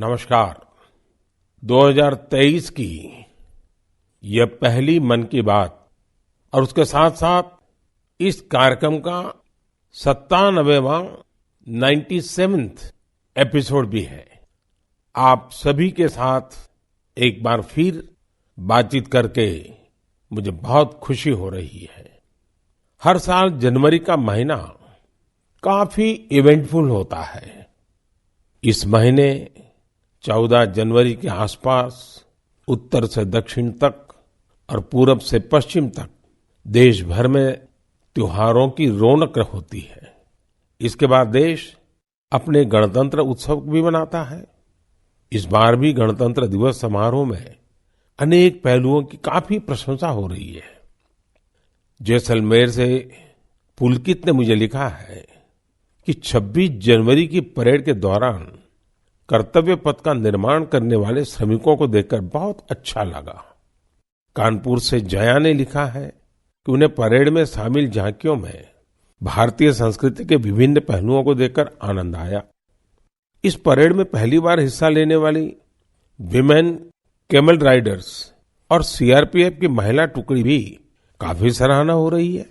नमस्कार। 2023 की यह पहली मन की बात और उसके साथ साथ इस कार्यक्रम का 97वां 97th एपिसोड भी है। आप सभी के साथ एक बार फिर बातचीत करके मुझे बहुत खुशी हो रही है। हर साल जनवरी का महीना काफी इवेंटफुल होता है। इस महीने 14 जनवरी के आसपास उत्तर से दक्षिण तक और पूरब से पश्चिम तक देश भर में त्योहारों की रौनक होती है। इसके बाद देश अपने गणतंत्र उत्सव भी मनाता है। इस बार भी गणतंत्र दिवस समारोह में अनेक पहलुओं की काफी प्रशंसा हो रही है। जैसलमेर से पुलकित ने मुझे लिखा है कि 26 जनवरी की परेड के दौरान कर्तव्य पथ का निर्माण करने वाले श्रमिकों को देखकर बहुत अच्छा लगा। कानपुर से जया ने लिखा है कि उन्हें परेड में शामिल झांकियों में भारतीय संस्कृति के विभिन्न पहलुओं को देखकर आनंद आया। इस परेड में पहली बार हिस्सा लेने वाली विमेन कैमल राइडर्स और सीआरपीएफ की महिला टुकड़ी भी काफी सराहना हो रही है।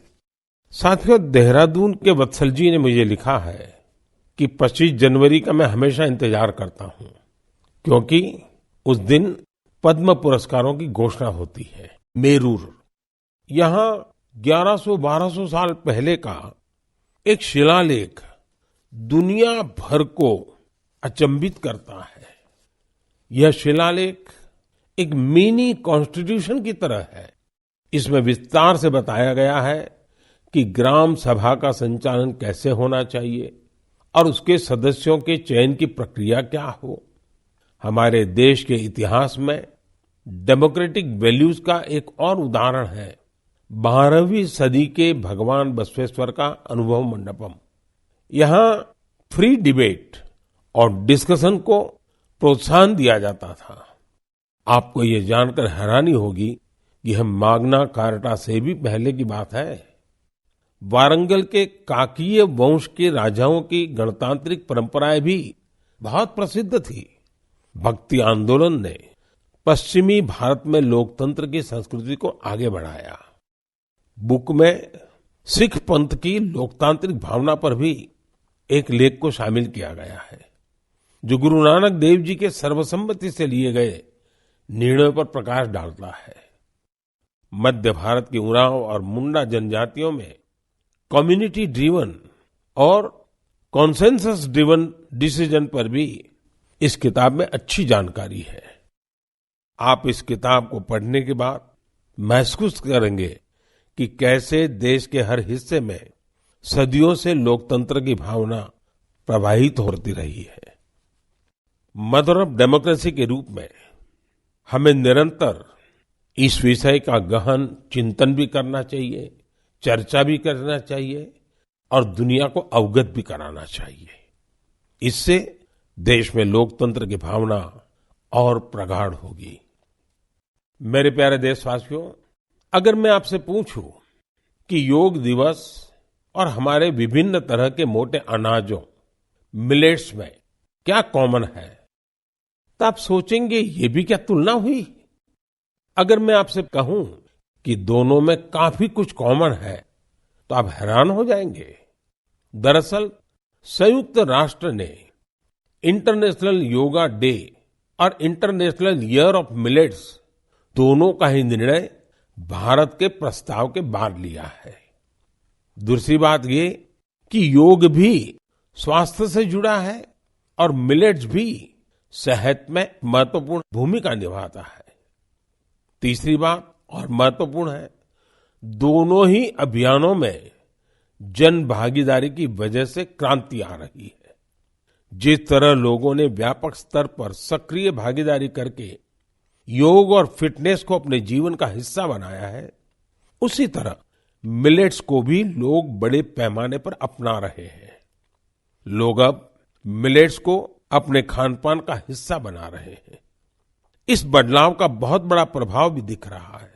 साथियों, देहरादून के वत्सल जी ने मुझे लिखा है कि 25 जनवरी का मैं हमेशा इंतजार करता हूं, क्योंकि उस दिन पद्म पुरस्कारों की घोषणा होती है। मेरूर यहाँ 1100-1200 साल पहले का एक शिलालेख दुनिया भर को अचंभित करता है। यह शिलालेख एक मिनी कॉन्स्टिट्यूशन की तरह है। इसमें विस्तार से बताया गया है कि ग्राम सभा का संचालन कैसे होना चाहिए और उसके सदस्यों के चयन की प्रक्रिया क्या हो। हमारे देश के इतिहास में डेमोक्रेटिक वैल्यूज का एक और उदाहरण है 12वीं सदी के भगवान बसवेश्वर का अनुभव मंडपम। यहाँ फ्री डिबेट और डिस्कशन को प्रोत्साहन दिया जाता था। आपको ये जानकर हैरानी होगी कि यह माग्ना कार्टा से भी पहले की बात है। वारंगल के काकीय वंश के राजाओं की गणतांत्रिक परंपराएं भी बहुत प्रसिद्ध थी। भक्ति आंदोलन ने पश्चिमी भारत में लोकतंत्र की संस्कृति को आगे बढ़ाया। बुक में सिख पंथ की लोकतांत्रिक भावना पर भी एक लेख को शामिल किया गया है, जो गुरु नानक देव जी के सर्वसम्मति से लिए गए निर्णयों पर प्रकाश डालता है। मध्य भारत की उरांव और मुंडा जनजातियों में कम्युनिटी ड्रिवन और कॉन्सेंसस ड्रिवन डिसीजन पर भी इस किताब में अच्छी जानकारी है। आप इस किताब को पढ़ने के बाद महसूस करेंगे कि कैसे देश के हर हिस्से में सदियों से लोकतंत्र की भावना प्रवाहित होती रही है। मदर ऑफ डेमोक्रेसी के रूप में हमें निरंतर इस विषय का गहन चिंतन भी करना चाहिए, चर्चा भी करना चाहिए और दुनिया को अवगत भी कराना चाहिए। इससे देश में लोकतंत्र की भावना और प्रगाढ़ होगी। मेरे प्यारे देशवासियों, अगर मैं आपसे पूछूं कि योग दिवस और हमारे विभिन्न तरह के मोटे अनाजों मिलेट्स में क्या कॉमन है, तो आप सोचेंगे ये भी क्या तुलना हुई। अगर मैं आपसे कहूं कि दोनों में काफी कुछ कॉमन है तो आप हैरान हो जाएंगे। दरअसल संयुक्त राष्ट्र ने इंटरनेशनल योगा डे और इंटरनेशनल ईयर ऑफ मिलेट्स दोनों का ही निर्णय भारत के प्रस्ताव के बाद लिया है। दूसरी बात ये कि योग भी स्वास्थ्य से जुड़ा है और मिलेट्स भी सेहत में महत्वपूर्ण भूमिका निभाता है। तीसरी बात और महत्वपूर्ण है, दोनों ही अभियानों में जन भागीदारी की वजह से क्रांति आ रही है। जिस तरह लोगों ने व्यापक स्तर पर सक्रिय भागीदारी करके योग और फिटनेस को अपने जीवन का हिस्सा बनाया है, उसी तरह मिलेट्स को भी लोग बड़े पैमाने पर अपना रहे हैं। लोग अब मिलेट्स को अपने खानपान का हिस्सा बना रहे हैं। इस बदलाव का बहुत बड़ा प्रभाव भी दिख रहा है।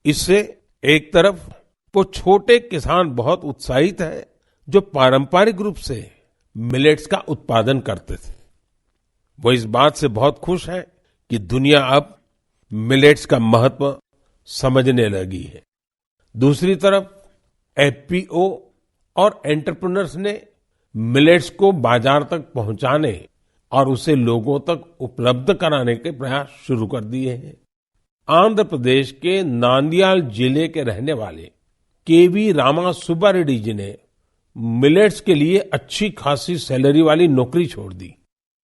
इससे एक तरफ वो छोटे किसान बहुत उत्साहित हैं जो पारंपरिक रूप से मिलेट्स का उत्पादन करते थे। वो इस बात से बहुत खुश हैं कि दुनिया अब मिलेट्स का महत्व समझने लगी है। दूसरी तरफ एफपीओ और एंटरप्रेन्योर्स ने मिलेट्स को बाजार तक पहुंचाने और उसे लोगों तक उपलब्ध कराने के प्रयास शुरू कर दिए हैं। आंध्र प्रदेश के नांदयाल जिले के रहने वाले केवी रामा सुब्बा रेड्डी जी ने मिलेट्स के लिए अच्छी खासी सैलरी वाली नौकरी छोड़ दी।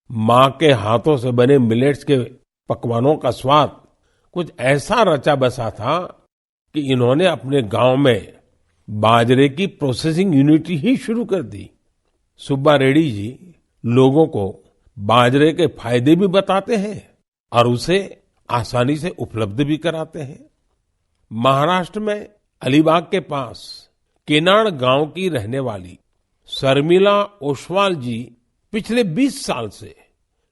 माँ के हाथों से बने मिलेट्स के पकवानों का स्वाद कुछ ऐसा रचा बसा था कि इन्होंने अपने गांव में बाजरे की प्रोसेसिंग यूनिट ही शुरू कर दी। सुब्बा रेड्डी जी लोगों को बाजरे के फायदे भी बताते हैं और उसे आसानी से उपलब्ध भी कराते हैं। महाराष्ट्र में अलीबाग के पास केनाड गांव की रहने वाली शर्मिला ओसवाल जी पिछले 20 साल से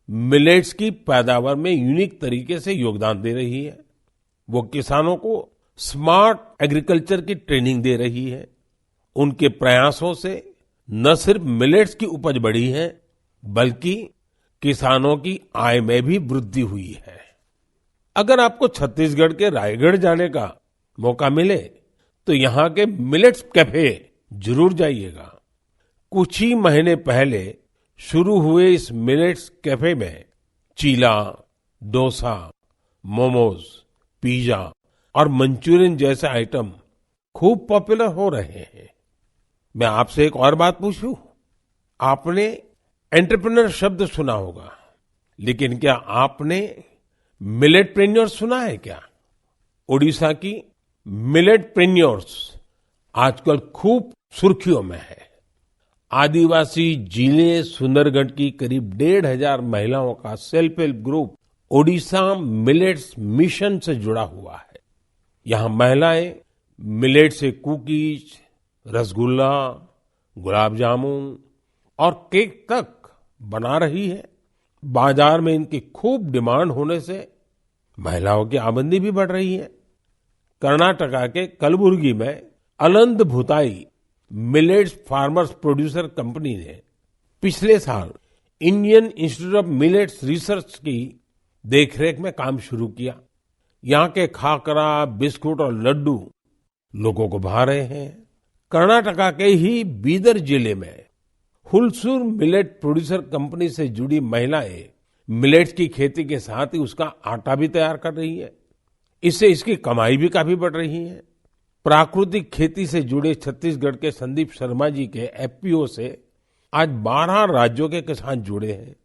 मिलेट्स की पैदावार में यूनिक तरीके से योगदान दे रही है। वो किसानों को स्मार्ट एग्रीकल्चर की ट्रेनिंग दे रही है। उनके प्रयासों से न सिर्फ मिलेट्स की उपज बढ़ी है, बल्कि किसानों की आय में भी वृद्धि हुई है। अगर आपको छत्तीसगढ़ के रायगढ़ जाने का मौका मिले तो यहाँ के मिलेट्स कैफे जरूर जाइएगा। कुछ ही महीने पहले शुरू हुए इस मिलेट्स कैफे में चीला, डोसा, मोमोज, पिज्जा और मंचूरियन जैसे आइटम खूब पॉपुलर हो रहे हैं। मैं आपसे एक और बात पूछूं? आपने एंटरप्रेन्योर शब्द सुना होगा, लेकिन क्या आपने मिलेटप्रेन्योर सुना है क्या? ओडिशा की मिलेटप्रेन्योर्स आजकल खूब सुर्खियों में है। आदिवासी जिले सुंदरगढ़ की करीब 1,500 महिलाओं का self help group Odisha millets mission से जुड़ा हुआ है। यहाँ महिलाएं मिलेट से कुकीज, रसगुल्ला, गुलाब जामुन और केक तक बना रही है। बाजार में इनकी खूब डिमांड होने से महिलाओं की आमदनी भी बढ़ रही है। कर्नाटका के कलबुर्गी में Aland Bhutai millets farmers producer company ने पिछले साल Indian institute of millets research की देखरेख में काम शुरू किया। यहाँ के खाकरा, बिस्कुट और लड्डू लोगों को भा रहे हैं। कर्नाटका के ही बीदर जिले में हुलसूर मिलेट प्रोड्यूसर कंपनी से जुड़ी महिलाएं मिलेट्स की खेती के साथ ही उसका आटा भी तैयार कर रही है। इससे इसकी कमाई भी काफी बढ़ रही है। प्राकृतिक खेती से जुड़े छत्तीसगढ़ के संदीप शर्मा जी के एफपीओ से आज 12 राज्यों के किसान जुड़े हैं।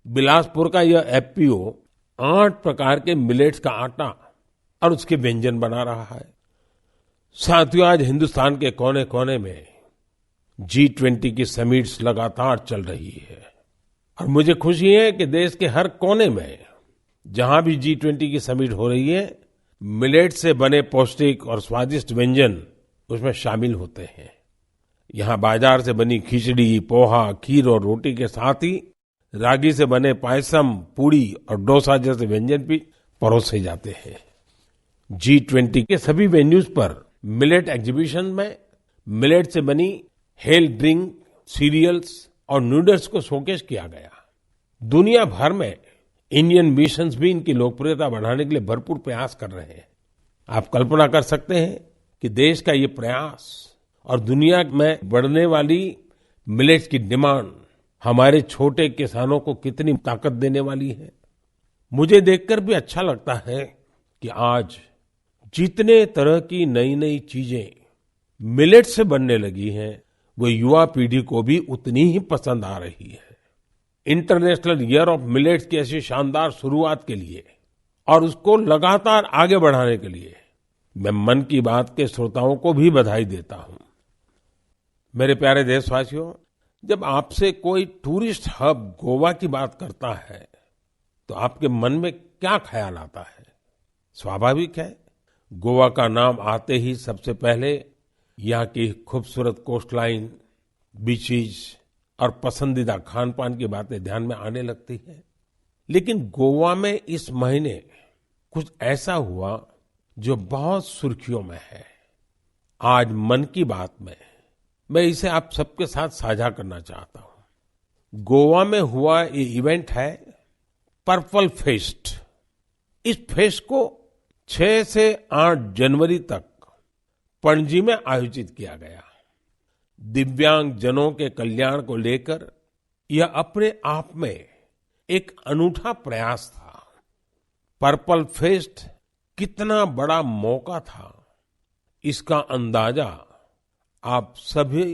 बिलासपुर का यह एफपीओ 8 प्रकार के मिलेट्स का आटा और उसके व्यंजन बना रहा है। साथियों, आज हिंदुस्तान के कोने कोने में G20 की समिट्स लगातार चल रही है और मुझे खुशी है कि देश के हर कोने में जहां भी G20 की समिट हो रही है, मिलेट से बने पौष्टिक और स्वादिष्ट व्यंजन उसमें शामिल होते हैं। यहाँ बाजार से बनी खिचड़ी, पोहा, खीर और रोटी के साथ ही रागी से बने पायसम, पूड़ी और डोसा जैसे व्यंजन भी परोसे जाते हैं। G20 के सभी वेन्यूज पर मिलेट एग्जीबिशन में मिलेट से बनी हेल्थ ड्रिंक, सीरियल्स और नूडल्स को शोकेस किया गया। दुनिया भर में इंडियन मिशंस भी इनकी लोकप्रियता बढ़ाने के लिए भरपूर प्रयास कर रहे हैं। आप कल्पना कर सकते हैं कि देश का ये प्रयास और दुनिया में बढ़ने वाली मिलेट्स की डिमांड हमारे छोटे किसानों को कितनी ताकत देने वाली है। मुझे देखकर भी अच्छा लगता है कि आज जितने तरह की नई नई चीजें मिलेट से बनने लगी हैं, वो युवा पीढ़ी को भी उतनी ही पसंद आ रही है। इंटरनेशनल ईयर ऑफ मिलेट्स की ऐसी शानदार शुरुआत के लिए और उसको लगातार आगे बढ़ाने के लिए मैं मन की बात के श्रोताओं को भी बधाई देता हूं। मेरे प्यारे देशवासियों, जब आपसे कोई टूरिस्ट हब गोवा की बात करता है तो आपके मन में क्या ख्याल आता है? स्वाभाविक है, गोवा का नाम आते ही सबसे पहले यहाँ की खूबसूरत कोस्टलाइन, बीचेस और पसंदीदा खान पान की बातें ध्यान में आने लगती है। लेकिन गोवा में इस महीने कुछ ऐसा हुआ जो बहुत सुर्खियों में है। आज मन की बात में मैं इसे आप सबके साथ साझा करना चाहता हूं। गोवा में हुआ ये इवेंट है पर्पल फेस्ट। इस फेस्ट को 6 से 8 जनवरी तक पणजी में आयोजित किया गया। दिव्यांग जनों के कल्याण को लेकर यह अपने आप में एक अनूठा प्रयास था। पर्पल फेस्ट कितना बड़ा मौका था, इसका अंदाजा आप सभी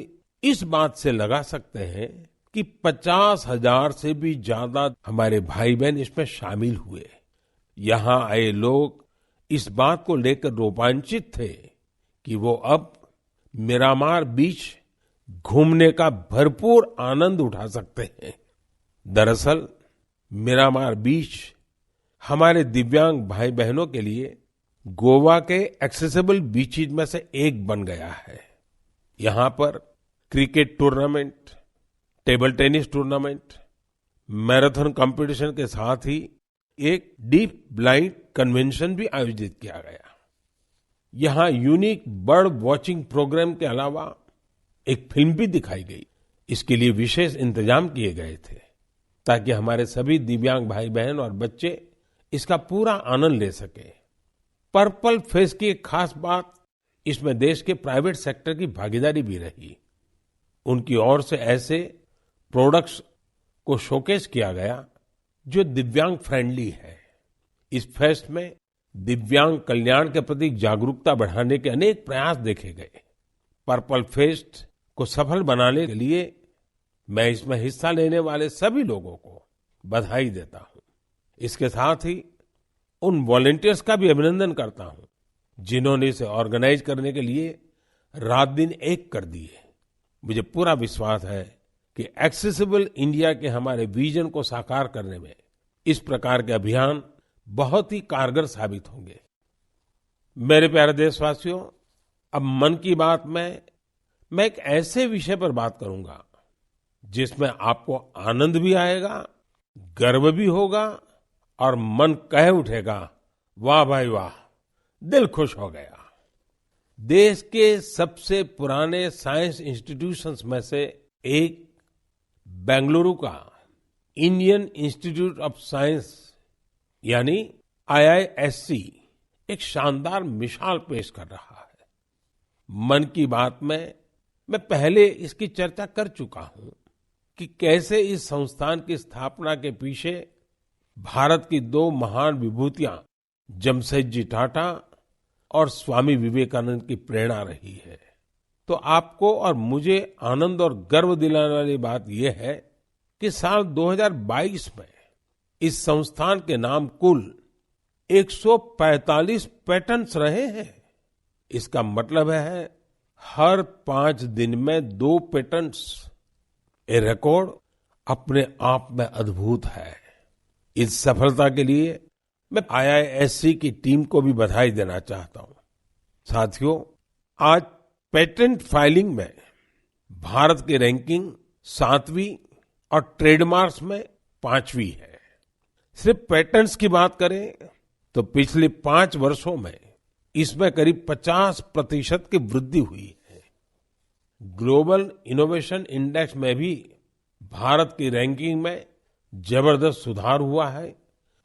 इस बात से लगा सकते हैं कि 50,000 से भी ज्यादा हमारे भाई बहन इसमें शामिल हुए। यहाँ आए लोग इस बात को लेकर रोमांचित थे कि वो अब मिरामार बीच घूमने का भरपूर आनंद उठा सकते हैं। दरअसल मिरामार बीच हमारे दिव्यांग भाई बहनों के लिए गोवा के एक्सेसिबल बीचेस में से एक बन गया है। यहाँ पर cricket tournament, table tennis tournament, marathon competition के साथ ही एक डीप ब्लाइंड कन्वेंशन भी आयोजित किया गया। यहाँ यूनिक बर्ड वॉचिंग प्रोग्राम के अलावा एक फिल्म भी दिखाई गई। इसके लिए विशेष इंतजाम किए गए थे ताकि हमारे सभी दिव्यांग भाई बहन और बच्चे इसका पूरा आनंद ले सके। पर्पल फेस्ट की एक खास बात इसमें देश के प्राइवेट सेक्टर की भागीदारी भी रही। उनकी ओर से ऐसे प्रोडक्ट्स को शोकेस किया गया जो दिव्यांग फ्रेंडली है। इस फेस्ट में दिव्यांग कल्याण के प्रति जागरूकता बढ़ाने के अनेक प्रयास देखे गए। पर्पल फेस्ट को सफल बनाने के लिए मैं इसमें हिस्सा लेने वाले सभी लोगों को बधाई देता हूं। इसके साथ ही उन वॉलंटियर्स का भी अभिनंदन करता हूं जिन्होंने इसे ऑर्गेनाइज करने के लिए रात दिन एक कर दिए। मुझे पूरा विश्वास है कि एक्सेसिबल इंडिया के हमारे विजन को साकार करने में इस प्रकार के अभियान बहुत ही कारगर साबित होंगे। मेरे प्यारे देशवासियों, अब मन की बात में मैं एक ऐसे विषय पर बात करूंगा जिसमें आपको आनंद भी आएगा, गर्व भी होगा और मन कह उठेगा, वाह भाई वाह, दिल खुश हो गया। देश के सबसे पुराने साइंस इंस्टीट्यूशंस में से एक बेंगलुरु का इंडियन इंस्टीट्यूट ऑफ साइंस यानी IISc एक शानदार मिसाल पेश कर रहा है। मन की बात में मैं पहले इसकी चर्चा कर चुका हूं कि कैसे इस संस्थान की स्थापना के पीछे भारत की 2 महान विभूतियां जमशेदजी टाटा और स्वामी विवेकानंद की प्रेरणा रही है। तो आपको और मुझे आनंद और गर्व दिलाने वाली बात यह है कि साल 2022 में इस संस्थान के नाम कुल 145 पेटेंट्स रहे हैं। इसका मतलब है हर 5 दिन में 2 पेटेंट्स। ये रिकॉर्ड अपने आप में अद्भुत है। इस सफलता के लिए मैं IISc की टीम को भी बधाई देना चाहता हूं। साथियों, आज पेटेंट फाइलिंग में भारत की रैंकिंग 7वीं और ट्रेडमार्क्स में 5वीं है। सिर्फ पेटेंट्स की बात करें तो पिछले 5 वर्षों में इसमें करीब 50% की वृद्धि हुई है। ग्लोबल इनोवेशन इंडेक्स में भी भारत की रैंकिंग में जबरदस्त सुधार हुआ है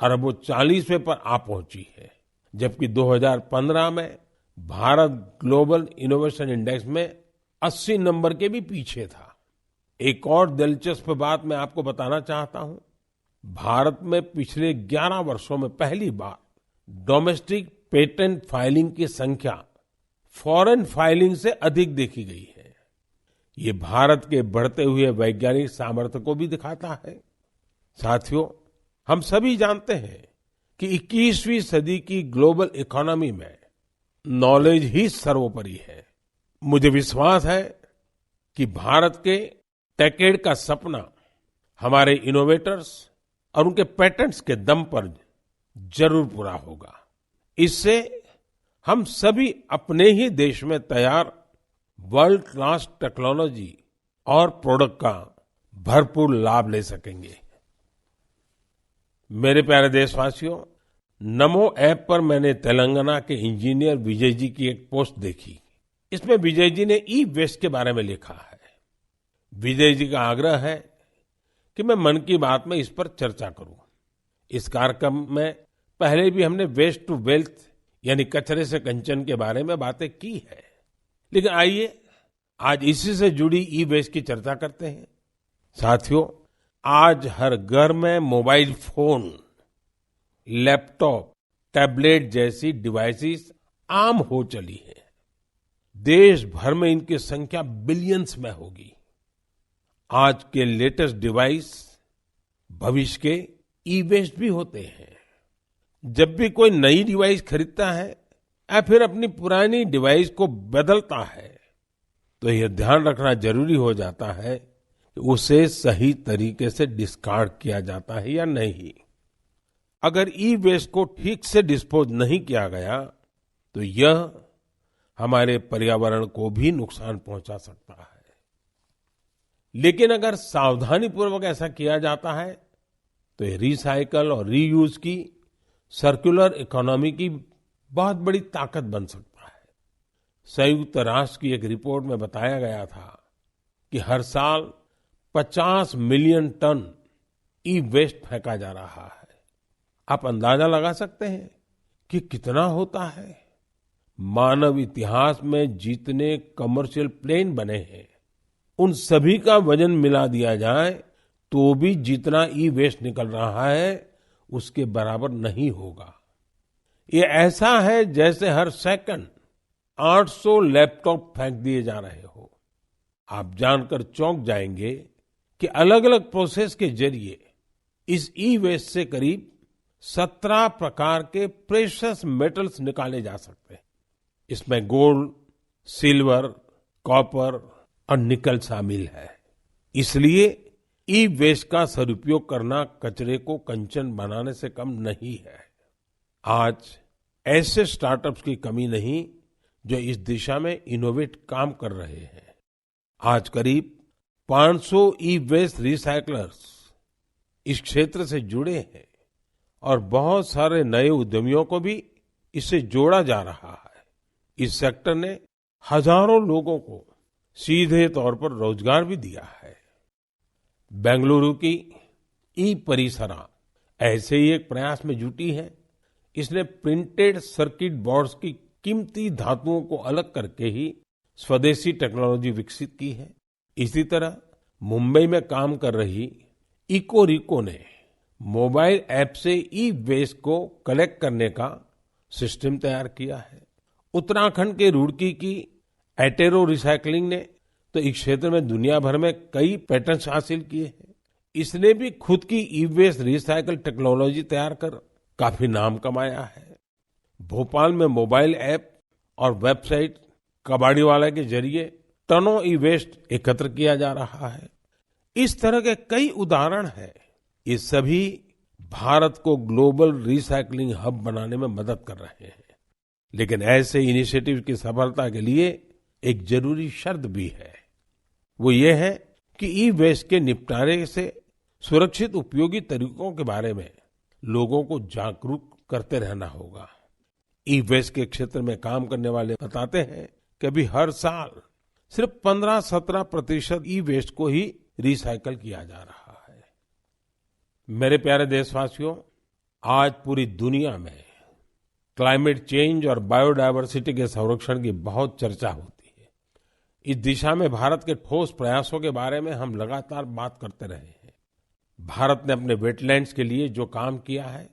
और अब वो 40वें पर आ पहुंची है, जबकि 2015 में भारत ग्लोबल इनोवेशन इंडेक्स में 80 नंबर के भी पीछे था। एक और दिलचस्प बात मैं आपको बताना चाहता हूं। भारत में पिछले 11 वर्षों में पहली बार डोमेस्टिक पेटेंट फाइलिंग की संख्या फॉरेन फाइलिंग से अधिक देखी गई है। ये भारत के बढ़ते हुए वैज्ञानिक सामर्थ्य को भी दिखाता है। साथियों, हम सभी जानते हैं कि 21वीं सदी की ग्लोबल इकोनॉमी में नॉलेज ही सर्वोपरि है। मुझे विश्वास है कि भारत के टेकेड का सपना हमारे इनोवेटर्स और उनके पेटेंट्स के दम पर जरूर पूरा होगा। इससे हम सभी अपने ही देश में तैयार वर्ल्ड क्लास टेक्नोलॉजी और प्रोडक्ट का भरपूर लाभ ले सकेंगे। मेरे प्यारे देशवासियों, नमो ऐप पर मैंने तेलंगाना के इंजीनियर विजय जी की एक पोस्ट देखी। इसमें विजय जी ने ई वेस्ट के बारे में लिखा है। विजय जी का आग्रह है कि मैं मन की बात में इस पर चर्चा करूं। इस कार्यक्रम में पहले भी हमने वेस्ट टू वेल्थ यानी कचरे से कंचन के बारे में बातें की है। लेकिन आइए आज इसी से जुड़ी ई वेस्ट की चर्चा करते हैं। साथियों, आज हर घर में मोबाइल फोन, लैपटॉप, टैबलेट जैसी डिवाइसेस आम हो चली है। देश भर में इनकी संख्या बिलियंस में होगी। आज के लेटेस्ट डिवाइस भविष्य के ई वेस्ट भी होते हैं। जब भी कोई नई डिवाइस खरीदता है या फिर अपनी पुरानी डिवाइस को बदलता है तो यह ध्यान रखना जरूरी हो जाता है कि उसे सही तरीके से डिस्कार्ड किया जाता है या नहीं। अगर ई वेस्ट को ठीक से डिस्पोज नहीं किया गया तो यह हमारे पर्यावरण को भी नुकसान पहुंचा सकता है। लेकिन अगर सावधानी पूर्वक ऐसा किया जाता है तो ये रिसाइकल और रीयूज की सर्कुलर इकोनॉमी की बहुत बड़ी ताकत बन सकता है। संयुक्त राष्ट्र की एक रिपोर्ट में बताया गया था कि हर साल 50 मिलियन टन ई वेस्ट फेंका जा रहा है। आप अंदाजा लगा सकते हैं कि कितना होता है। मानव इतिहास में जितने कमर्शियल प्लेन बने हैं उन सभी का वजन मिला दिया जाए तो भी जितना ई वेस्ट निकल रहा है उसके बराबर नहीं होगा। ये ऐसा है जैसे हर सेकंड 800 लैपटॉप फेंक दिए जा रहे हो। आप जानकर चौंक जाएंगे कि अलग अलग प्रोसेस के जरिए इस ई वेस्ट से करीब 17 प्रकार के प्रेशियस मेटल्स निकाले जा सकते हैं। इसमें गोल्ड, सिल्वर, कॉपर और निकल शामिल है। इसलिए ई वेस्ट का सदुपयोग करना कचरे को कंचन बनाने से कम नहीं है। आज ऐसे स्टार्टअप्स की कमी नहीं जो इस दिशा में इनोवेट काम कर रहे हैं। आज करीब 500 ई वेस्ट रिसाइकलर्स इस क्षेत्र से जुड़े हैं और बहुत सारे नए उद्यमियों को भी इससे जोड़ा जा रहा है। इस सेक्टर ने हजारों लोगों को सीधे तौर पर रोजगार भी दिया है। बेंगलुरु की ई परिसरा ऐसे ही एक प्रयास में जुटी है। इसने प्रिंटेड सर्किट बोर्ड्स की कीमती धातुओं को अलग करके ही स्वदेशी टेक्नोलॉजी विकसित की है। इसी तरह मुंबई में काम कर रही इकोरिको ने मोबाइल ऐप से ई वेस्ट को कलेक्ट करने का सिस्टम तैयार किया है। उत्तराखंड के रुड़की की एटेरो रिसाइकलिंग ने तो इस क्षेत्र में दुनिया भर में कई पैटेंट्स हासिल किए हैं। इसने भी खुद की ई वेस्ट रिसाइकल टेक्नोलॉजी तैयार कर काफी नाम कमाया है। भोपाल में मोबाइल ऐप और वेबसाइट कबाड़ीवाला के जरिए टनों ई वेस्ट एकत्र किया जा रहा है। इस तरह के कई उदाहरण हैं। ये सभी भारत को ग्लोबल रिसाइकलिंग हब बनाने में मदद कर रहे हैं। लेकिन ऐसे इनिशिएटिव की सफलता के लिए एक जरूरी शर्त भी है। वो ये है कि ई वेस्ट के निपटारे से सुरक्षित उपयोगी तरीकों के बारे में लोगों को जागरूक करते रहना होगा। ई वेस्ट के क्षेत्र में काम करने वाले बताते हैं कि अभी हर साल सिर्फ 15-17% ई वेस्ट को ही रिसाइकल किया जा रहा है। मेरे प्यारे देशवासियों, आज पूरी दुनिया में क्लाइमेट चेंज और बायोडायवर्सिटी के संरक्षण की बहुत चर्चा होती है। इस दिशा में भारत के ठोस प्रयासों के बारे में हम लगातार बात करते रहे हैं। भारत ने अपने वेटलैंड्स के लिए जो काम किया है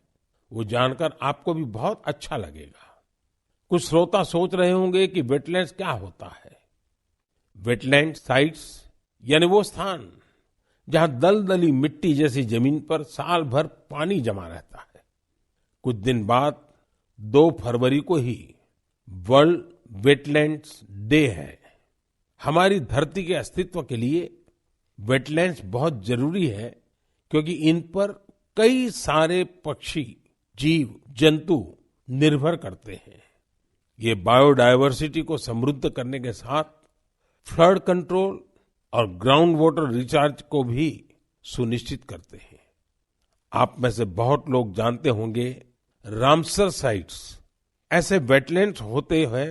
वो जानकर आपको भी बहुत अच्छा लगेगा। कुछ श्रोता सोच रहे होंगे कि वेटलैंड्स क्या होता है। वेटलैंड साइट्स यानी वो स्थान जहां दलदली मिट्टी जैसी जमीन पर साल भर पानी जमा रहता है। कुछ दिन बाद 2 फरवरी को ही वर्ल्ड वेटलैंड्स डे है। हमारी धरती के अस्तित्व के लिए वेटलैंड्स बहुत जरूरी है क्योंकि इन पर कई सारे पक्षी, जीव, जंतु निर्भर करते हैं। ये बायोडायवर्सिटी को समृद्ध करने के साथ फ्लड कंट्रोल और ग्राउंड वाटर रिचार्ज को भी सुनिश्चित करते हैं। आप में से बहुत लोग जानते होंगे रामसर साइट्स ऐसे वेटलैंड्स होते हैं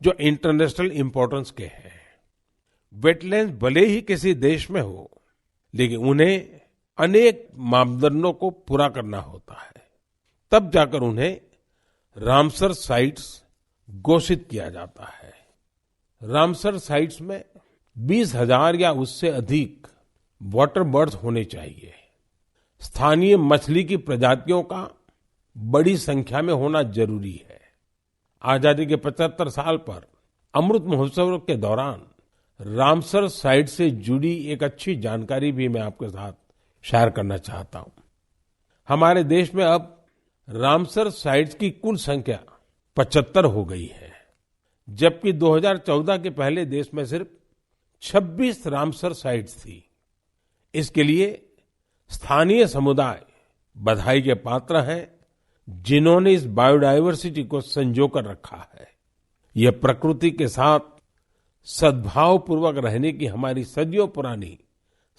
जो इंटरनेशनल इंपॉर्टेंस के हैं। वेटलैंड्स भले ही किसी देश में हो लेकिन उन्हें अनेक मापदंडों को पूरा करना होता है, तब जाकर उन्हें रामसर साइट्स घोषित किया जाता है। रामसर साइट्स में 20,000 या उससे अधिक वाटर बर्ड्स होने चाहिए। स्थानीय मछली की प्रजातियों का बड़ी संख्या में होना जरूरी है। आजादी के 75 साल पर अमृत महोत्सव के दौरान रामसर साइट से जुड़ी एक अच्छी जानकारी भी मैं आपके साथ शेयर करना चाहता हूं। हमारे देश में अब रामसर साइट्स की कुल संख्या 75 हो गई है, जबकि 2014 के पहले देश में सिर्फ 26 रामसर साइट्स थी। इसके लिए स्थानीय समुदाय बधाई के पात्र हैं, जिन्होंने इस बायोडायवर्सिटी को संजो कर रखा है। यह प्रकृति के साथ सद्भाव पूर्वक रहने की हमारी सदियों पुरानी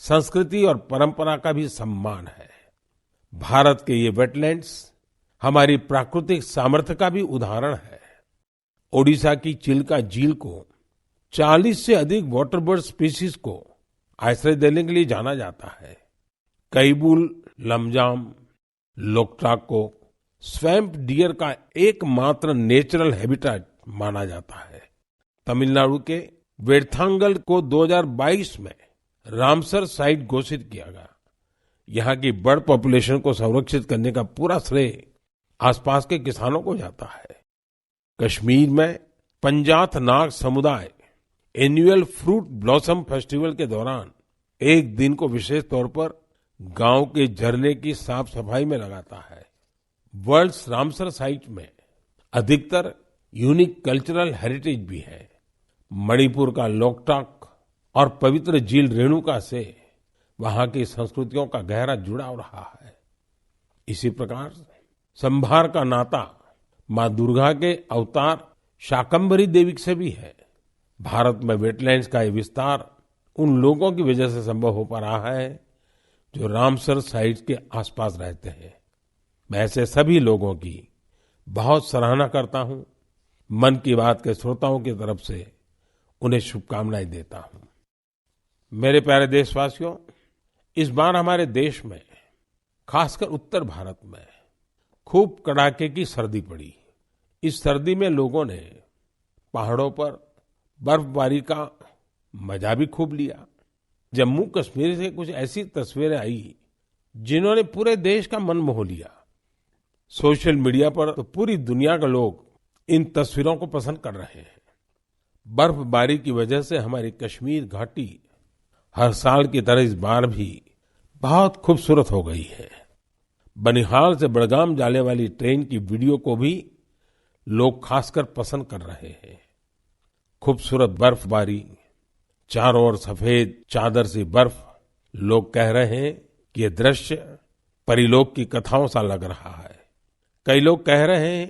संस्कृति और परंपरा का भी सम्मान है। भारत के ये वेटलैंड्स हमारी प्राकृतिक सामर्थ्य का भी उदाहरण है। ओडिशा की चिल्का झील को 40 से अधिक वाटर बर्ड स्पीशीज को आश्रय देने के लिए जाना जाता है। कैबुल लमजाम लोकटाक को स्वैम्प डियर का एकमात्र नेचुरल हैबिटेट माना जाता है। तमिलनाडु के वेर्थांगल को 2022 में रामसर साइट घोषित किया गया। यहाँ की बर्ड पॉपुलेशन को संरक्षित करने का पूरा श्रेय आसपास के किसानों को जाता है। कश्मीर में पंजाथ नाग समुदाय एनुअल फ्रूट ब्लॉसम फेस्टिवल के दौरान एक दिन को विशेष तौर पर गांव के झरने की साफ सफाई में लगाता है। वर्ल्ड्स रामसर साइट में अधिकतर यूनिक कल्चरल हेरिटेज भी है। मणिपुर का लोकटाक और पवित्र झील रेणुका से वहां की संस्कृतियों का गहरा जुड़ाव रहा है। इसी प्रकार संभार का नाता मां दुर्गा के अवतार शाकंभरी देवी से भी है। भारत में वेटलैंड्स का ये विस्तार उन लोगों की वजह से संभव हो पा रहा है जो रामसर साइट्स के आसपास रहते हैं। मैं ऐसे सभी लोगों की बहुत सराहना करता हूं। मन की बात के श्रोताओं की तरफ से उन्हें शुभकामनाएं देता हूं। मेरे प्यारे देशवासियों, इस बार हमारे देश में, खासकर उत्तर भारत में खूब कड़ाके की सर्दी पड़ी। इस सर्दी में लोगों ने पहाड़ों पर बर्फबारी का मजा भी खूब लिया। जम्मू कश्मीर से कुछ ऐसी तस्वीरें आई जिन्होंने पूरे देश का मन मोह लिया। सोशल मीडिया पर तो पूरी दुनिया के लोग इन तस्वीरों को पसंद कर रहे हैं। बर्फबारी की वजह से हमारी कश्मीर घाटी हर साल की तरह इस बार भी बहुत खूबसूरत हो गई है। बनिहाल से बड़गाम जाने वाली ट्रेन की वीडियो को भी लोग खासकर पसंद कर रहे हैं। खूबसूरत बर्फबारी, चारों ओर सफेद चादर सी बर्फ। लोग कह रहे हैं कि ये दृश्य परिलोक की कथाओं सा लग रहा है। कई लोग कह रहे हैं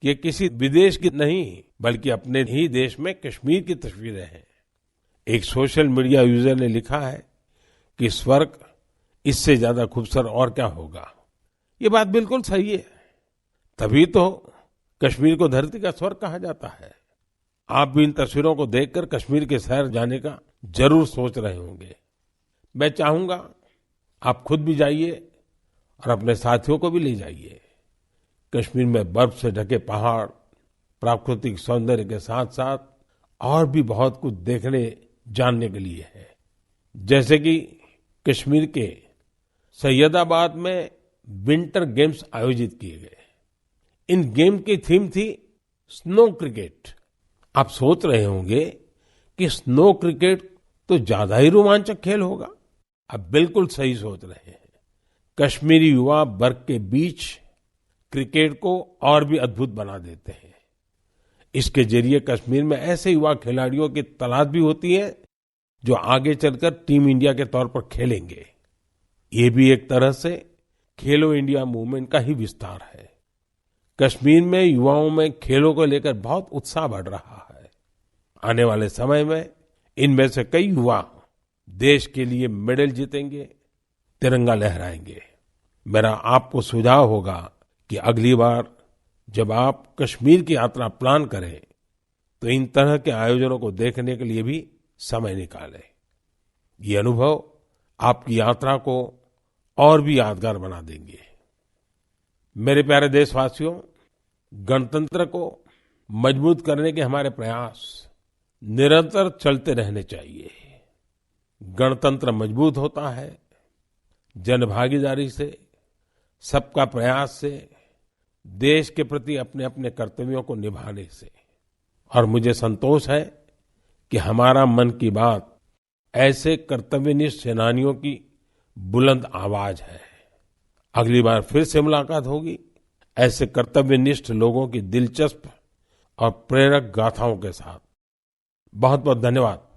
कि ये किसी विदेश की नहीं बल्कि अपने ही देश में कश्मीर की तस्वीरें हैं। एक सोशल मीडिया यूजर ने लिखा है कि स्वर्ग इससे ज्यादा खूबसूरत और क्या होगा। ये बात बिल्कुल सही है, तभी तो कश्मीर को धरती का स्वर्ग कहा जाता है। आप भी इन तस्वीरों को देखकर कश्मीर के शहर जाने का जरूर सोच रहे होंगे। मैं चाहूंगा आप खुद भी जाइए और अपने साथियों को भी ले जाइए। कश्मीर में बर्फ से ढके पहाड़, प्राकृतिक सौंदर्य के साथ साथ और भी बहुत कुछ देखने जानने के लिए है। जैसे कि कश्मीर के सैयदाबाद में विंटर गेम्स आयोजित किए गए। इन गेम की थीम थी स्नो क्रिकेट। आप सोच रहे होंगे कि स्नो क्रिकेट तो ज्यादा ही रोमांचक खेल होगा। आप बिल्कुल सही सोच रहे हैं। कश्मीरी युवा बर्फ के बीच क्रिकेट को और भी अद्भुत बना देते हैं। इसके जरिए कश्मीर में ऐसे युवा खिलाड़ियों की तलाश भी होती है जो आगे चलकर टीम इंडिया के तौर पर खेलेंगे। ये भी एक तरह से खेलो इंडिया मूवमेंट का ही विस्तार है। कश्मीर में युवाओं में खेलों को लेकर बहुत उत्साह बढ़ रहा है। आने वाले समय में इनमें से कई युवा देश के लिए मेडल जीतेंगे, तिरंगा लहराएंगे। मेरा आपको सुझाव होगा कि अगली बार जब आप कश्मीर की यात्रा प्लान करें तो इन तरह के आयोजनों को देखने के लिए भी समय निकालें। ये अनुभव आपकी यात्रा को और भी यादगार बना देंगे। मेरे प्यारे देशवासियों, गणतंत्र को मजबूत करने के हमारे प्रयास निरंतर चलते रहने चाहिए। गणतंत्र मजबूत होता है जनभागीदारी से, सबका प्रयास से, देश के प्रति अपने अपने कर्तव्यों को निभाने से। और मुझे संतोष है कि हमारा मन की बात ऐसे कर्तव्यनिष्ठ सेनानियों की बुलंद आवाज है। अगली बार फिर से मुलाकात होगी ऐसे कर्तव्यनिष्ठ लोगों की दिलचस्प और प्रेरक गाथाओं के साथ। बहुत बहुत धन्यवाद।